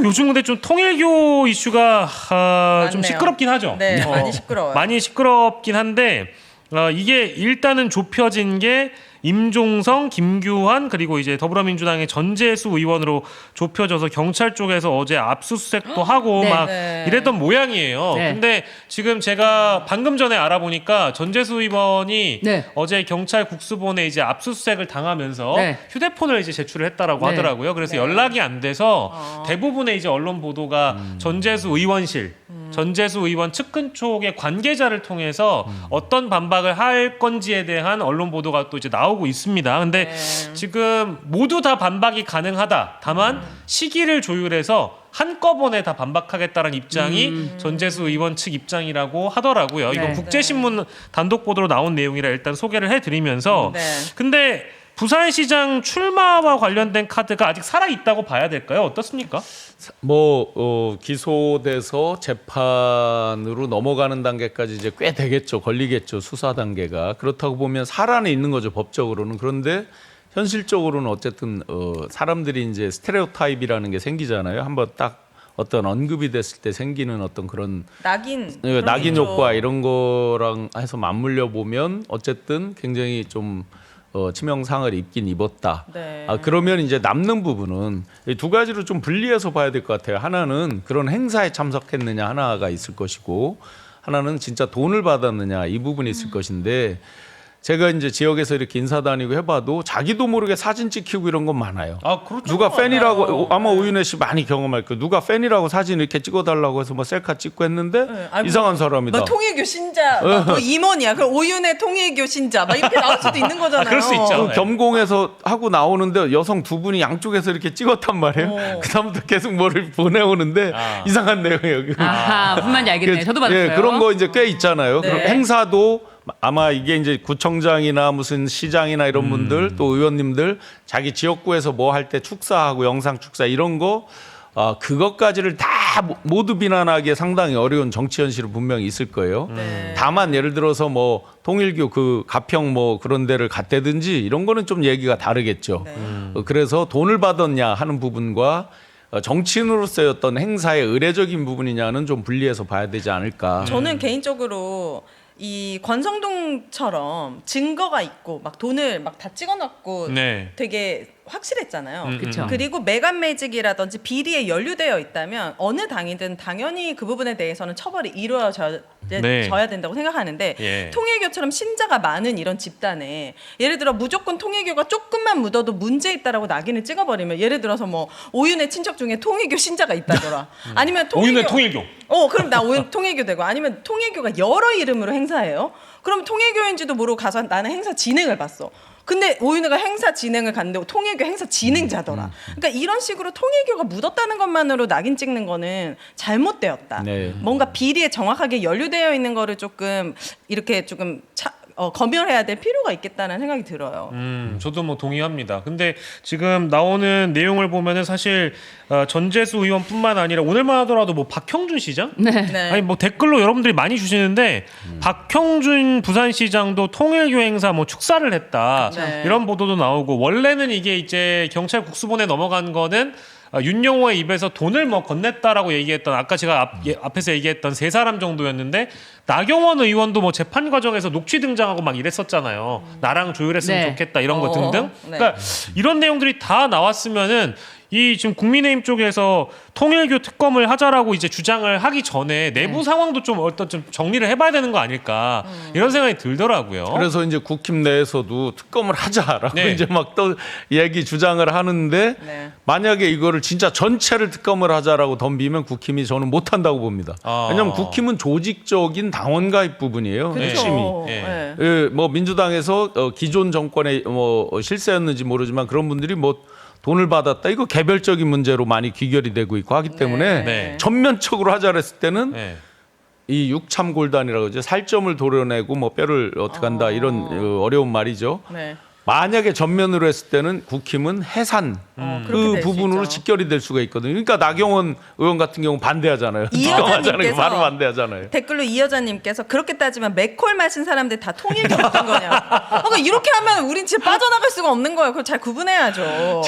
요즘 근데 좀 통일교 이슈가 좀 시끄럽긴 하죠. 네, 많이 시끄러워요. 많이 시끄럽긴 한데 이게 일단은 좁혀진 게 임종성, 김규환 그리고 이제 더불어민주당의 전재수 의원으로 좁혀져서 경찰 쪽에서 어제 압수수색도 하고 네. 막 네. 이랬던 모양이에요. 네. 근데 지금 제가 방금 전에 알아보니까 전재수 의원이 네. 어제 경찰 국수본에 이제 압수수색을 당하면서 네. 휴대폰을 이제 제출을 했다라고 네. 하더라고요. 그래서 네. 연락이 안 돼서 대부분의 이제 언론 보도가 전재수 의원실 전재수 의원 측근 쪽의 관계자를 통해서 어떤 반박을 할 건지에 대한 언론 보도가 또 이제 나오고 있습니다. 근데 네. 지금 모두 다 반박이 가능하다. 다만 시기를 조율해서 한꺼번에 다 반박하겠다는 입장이 전재수 의원 측 입장이라고 하더라고요. 이건 네. 국제신문 단독 보도로 나온 내용이라 일단 소개를 해드리면서 네. 근데 부산시장 출마와 관련된 카드가 아직 살아 있다고 봐야 될까요? 어떻습니까? 기소돼서 재판으로 넘어가는 단계까지 이제 꽤 되겠죠. 걸리겠죠. 수사 단계가. 그렇다고 보면 살아는 있는 거죠. 법적으로는. 그런데 현실적으로는 어쨌든 사람들이 이제 스테레오타입이라는 게 생기잖아요. 한번 딱 어떤 언급이 됐을 때 생기는 어떤 그런 낙인 낙인 효과 이런 거랑 해서 맞물려 보면 어쨌든 굉장히 좀 치명상을 입긴 입었다. 네. 그러면 이제 남는 부분은 이 두 가지로 좀 분리해서 봐야 될 것 같아요. 하나는 그런 행사에 참석했느냐 하나가 있을 것이고 하나는 진짜 돈을 받았느냐 이 부분이 있을 것인데 제가 이제 지역에서 이렇게 인사 다니고 해봐도 자기도 모르게 사진 찍히고 이런 건 많아요. 아, 그렇죠. 누가 팬이라고 맞아요. 아마 오윤혜 씨 많이 경험할 거예요. 누가 팬이라고 사진 이렇게 찍어달라고 해서 뭐 셀카 찍고 했는데 네. 아니, 이상한 사람이다. 뭐 통일교 신자, 뭐 임원이야. 그럼 오윤의 통일교 신자, 막 이렇게 나올 수도 있는 거잖아요. 그럴 수 있죠. 그 겸공해서 하고 나오는데 여성 두 분이 양쪽에서 이렇게 찍었단 말이에요. 그다음부터 계속 뭐를 보내오는데 이상한 내용이에요. 아하, 무슨 말인지 알겠네요. 저도 받았어요. 예, 그런 거 이제 꽤 있잖아요. 네. 그럼 행사도 아마 이게 이제 구청장이나 무슨 시장이나 이런 분들 또 의원님들 자기 지역구에서 뭐 할 때 축사하고 영상 축사 이런 거 그것까지를 다 모두 비난하기에 상당히 어려운 정치 현실은 분명히 있을 거예요. 네. 다만 예를 들어서 뭐 통일교 그 가평 뭐 그런 데를 갔다든지 이런 거는 좀 얘기가 다르겠죠. 네. 그래서 돈을 받았냐 하는 부분과 정치인으로서의 어떤 행사의 의례적인 부분이냐는 좀 분리해서 봐야 되지 않을까. 저는 개인적으로 이 권성동처럼 증거가 있고 막 돈을 막 다 찍어놨고 네. 되게 확실했잖아요. 그쵸. 그리고 매간 매직이라든지 비리에 연루되어 있다면 어느 당이든 당연히 그 부분에 대해서는 처벌이 이루어져야 네. 된다고 생각하는데 예. 통일교처럼 신자가 많은 이런 집단에 예를 들어 무조건 통일교가 조금만 묻어도 문제 있다라고 낙인을 찍어버리면 예를 들어서 뭐 오윤의 친척 중에 통일교 신자가 있다더라. 아니면 오윤의 통일교. 그럼 나 오윤 통일교 되고 아니면 통일교가 여러 이름으로 행사해요. 그럼 통일교인지도 모르고 가서 나는 행사 진행을 봤어. 근데 오윤혜가 행사 진행을 갔는데 통일교 행사 진행자더라. 그러니까 이런 식으로 통일교가 묻었다는 것만으로 낙인 찍는 거는 잘못되었다. 네. 뭔가 비리에 정확하게 연루되어 있는 거를 조금 이렇게 조금 검열해야 될 필요가 있겠다는 생각이 들어요. 저도 뭐 동의합니다. 근데 지금 나오는 내용을 보면은 사실 전재수 의원뿐만 아니라 오늘만 하더라도 뭐 박형준 시장? 네. 네. 아니 뭐 댓글로 여러분들이 많이 주시는데 박형준 부산시장도 통일교 행사 뭐 축사를 했다 네. 이런 보도도 나오고 원래는 이게 이제 경찰 국수본에 넘어간 거는 윤영호의 입에서 돈을 뭐 건넸다라고 얘기했던 아까 제가 앞에서 얘기했던 세 사람 정도였는데 나경원 의원도 뭐 재판 과정에서 녹취 등장하고 막 이랬었잖아요. 나랑 조율했으면 네. 좋겠다 이런 거 등등. 네. 그러니까 이런 내용들이 다 나왔으면은 이 지금 국민의힘 쪽에서 통일교 특검을 하자라고 이제 주장을 하기 전에 내부 상황도 좀 어떤 좀 정리를 해봐야 되는 거 아닐까 이런 생각이 들더라고요. 그래서 이제 국힘 내에서도 특검을 하자라고 네. 이제 막 또 얘기 주장을 하는데 네. 만약에 이거를 진짜 전체를 특검을 하자라고 덤비면 국힘이 저는 못한다고 봅니다. 왜냐하면 국힘은 조직적인 당원 가입 부분이에요. 그렇죠. 핵심이. 네. 예, 뭐 민주당에서 기존 정권의 뭐 실세였는지 모르지만 그런 분들이 뭐 돈을 받았다 이거 개별적인 문제로 많이 귀결이 되고 있고 하기 때문에 네. 전면적으로 하자 그랬을 때는 네. 이 육참골단이라고 이제 살점을 도려내고 뭐 뼈를 어떻게 한다 이런 어려운 말이죠. 네. 만약에 전면으로 했을 때는 국힘은 해산 그렇게 그 될수 부분으로 있죠. 직결이 될 수가 있거든요. 그러니까 나경원 의원 같은 경우 반대하잖아요. 이 특검하잖아요. 여자님께서- 바로 반대하잖아요. 댓글로 이 여자님께서 그렇게 따지면 맥콜 마신 사람들 다 통일교 어떤 거냐. 그러니까 이렇게 하면 우린 진짜 빠져나갈 수가 없는 거예요. 그걸 잘 구분해야죠.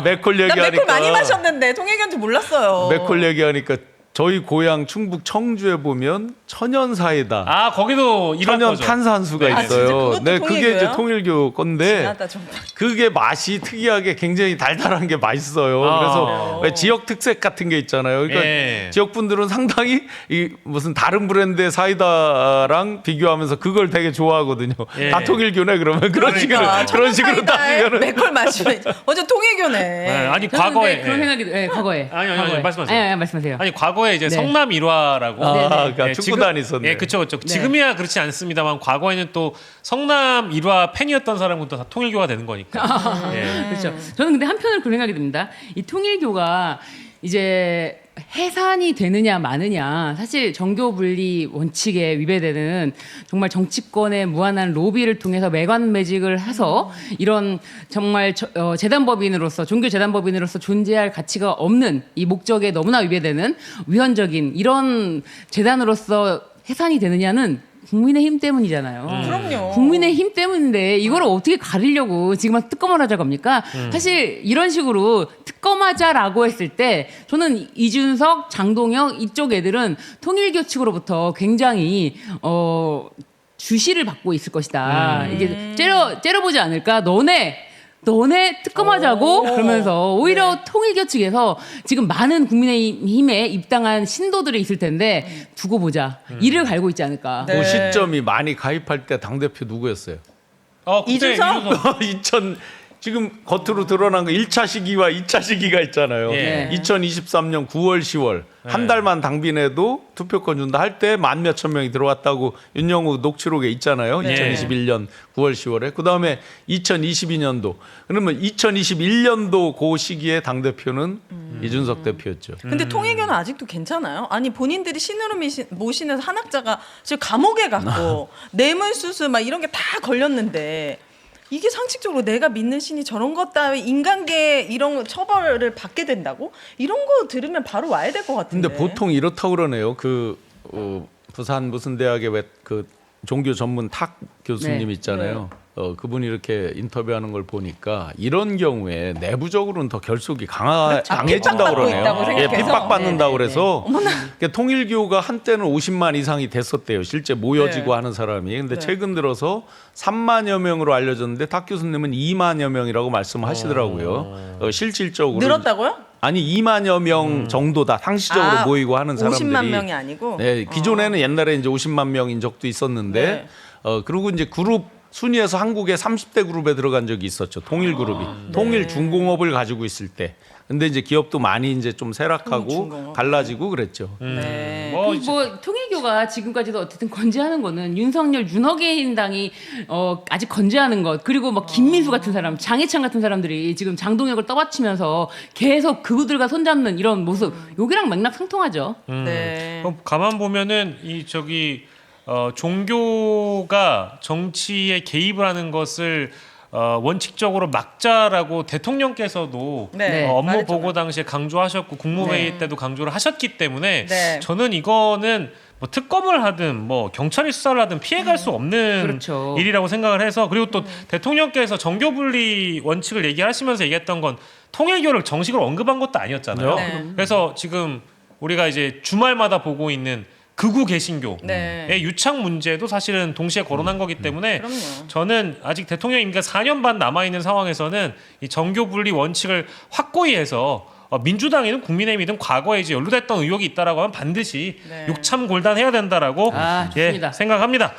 맥콜 나 얘기하니까 맥콜 많이 마셨는데 통일교인지 몰랐어요. 맥콜 얘기하니까 저희 고향 충북 청주에 보면 천연사이다. 아 거기도 이런 천연 거죠. 탄산수가 네. 아, 진짜 있어요. 그것도 네, 그게 이제 통일교예요? 통일교 건데 지나다 정말. 그게 맛이 특이하게 굉장히 달달한 게 맛있어요. 아. 그래서 왜 지역 특색 같은 게 있잖아요. 그러니까 예. 지역 분들은 상당히 이 무슨 다른 브랜드의 사이다랑 비교하면서 그걸 되게 좋아하거든요. 예. 다 통일교네 그러면 그런 식으로 그러니까 그런 식으로 천연사이다에 따지면은 맥콜 마시면 어제 통일교네. 네, 아니 저는 과거에 근데 그런 생각이 과거에. 아니, 과거에. 말씀하세요. 아니, 말씀하세요. 아니 과거에 이제 네. 성남 일화라고 그러니까 축구단이 지금- 있었네. 예, 그렇죠. 지금이야 그렇지 않습니다만 과거에는 또 성남 일화 팬이었던 사람부터 다 통일교가 되는 거니까. 예. 그렇죠. 저는 근데 한편으로 그런 생각이 듭니다. 이 통일교가 이제 해산이 되느냐 마느냐 사실 정교 분리 원칙에 위배되는 정말 정치권의 무한한 로비를 통해서 매관 매직을 해서 이런 정말 재단법인으로서 종교 재단법인으로서 존재할 가치가 없는 이 목적에 너무나 위배되는 위헌적인 이런 재단으로서 해산이 되느냐는 국민의힘 때문이잖아요. 그럼요. 국민의힘 때문인데 이거를 어떻게 가리려고 지금 와서 특검을 하자고 합니까? 사실 이런 식으로 특검하자라고 했을 때 저는 이준석, 장동혁 이쪽 애들은 통일교 측으로부터 굉장히 주시를 받고 있을 것이다. 이게 째려보지 않을까? 너네 특검하자고 그러면서 오히려 통일교 측에서 지금 많은 국민의힘에 입당한 신도들이 있을 텐데 두고 보자. 이를 갈고 있지 않을까. 네. 그 시점이 많이 가입할 때 당대표 누구였어요? 그때 이준석? 2000 지금 겉으로 드러난 거 1차 시기와 2차 시기가 있잖아요. 예. 2023년 9월, 10월 한 달만 당비내도 투표권 준다 할 때 만 몇천 명이 들어왔다고 윤영우 녹취록에 있잖아요. 네. 2021년 9월, 10월에. 그다음에 2022년도. 그러면 2021년도 그 시기에 당대표는 이준석 대표였죠. 근데 통일교는 아직도 괜찮아요? 아니 본인들이 신으로 모시는 한학자가 지금 감옥에 갔고 뇌물수수 막 이런 게 다 걸렸는데 이게 상식적으로 내가 믿는 신이 저런 것 따위 인간계 이런 처벌을 받게 된다고? 이런 거 들으면 바로 와야 될 것 같은데. 근데 보통 이렇다고 그러네요. 부산 무슨 대학의 그 종교 전문 탁 교수님 네. 있잖아요. 그분이 이렇게 인터뷰하는 걸 보니까 이런 경우에 내부적으로는 더 결속이 강해진다고 핍박받고 그러네요. 있다고 예, 생각해서. 핍박받는다고 네, 그래서 그러니까 통일교가 한때는 50만 이상이 됐었대요. 실제 모여지고 네. 하는 사람이. 근데 네. 최근 들어서 3만여 명으로 알려졌는데 탁 교수님은 2만여 명이라고 말씀하시더라고요. 실질적으로 늘었다고요? 아니 2만여 명 정도다. 상시적으로 모이고 하는 사람들이 50만 명이 아니고. 네, 기존에는 옛날에 이제 50만 명인 적도 있었는데 네. 그리고 이제 그룹 순위에서 한국의 30대 그룹에 들어간 적이 있었죠. 통일 그룹이. 통일 중공업을 가지고 있을 때. 근데 이제 기업도 많이 이제 좀 쇠락하고 중공업. 갈라지고 그랬죠. 네. 뭐 통일교가 지금까지도 어쨌든 건재하는 거는 윤석열, 윤핵인당이 아직 건재하는 것 그리고 뭐 김민수 같은 사람, 장해찬 같은 사람들이 지금 장동혁을 떠받치면서 계속 그들과 손잡는 이런 모습 여기랑 맥락 상통하죠. 네. 그럼 가만 보면은 이 종교가 정치에 개입을 하는 것을 원칙적으로 막자라고 대통령께서도 네. 업무 말했잖아요. 보고 당시에 강조하셨고 국무회의 때도 강조를 하셨기 때문에 네. 저는 이거는 뭐 특검을 하든 뭐 경찰이 수사를 하든 피해갈 수 없는 그렇죠. 일이라고 생각을 해서 그리고 또 대통령께서 정교분리 원칙을 얘기하시면서 얘기했던 건 통일교를 정식으로 언급한 것도 아니었잖아요. 네. 그래서 지금 우리가 이제 주말마다 보고 있는 극우 개신교의 네. 유착 문제도 사실은 동시에 거론한 거기 때문에 그럼요. 저는 아직 대통령 임기가 4년 반 남아 있는 상황에서는 이 정교 분리 원칙을 확고히 해서 민주당이든 국민의힘이든 과거에 이제 연루됐던 의혹이 있다라고 하면 반드시 네. 욕참 골단해야 된다라고 아, 좋습니다. 생각합니다.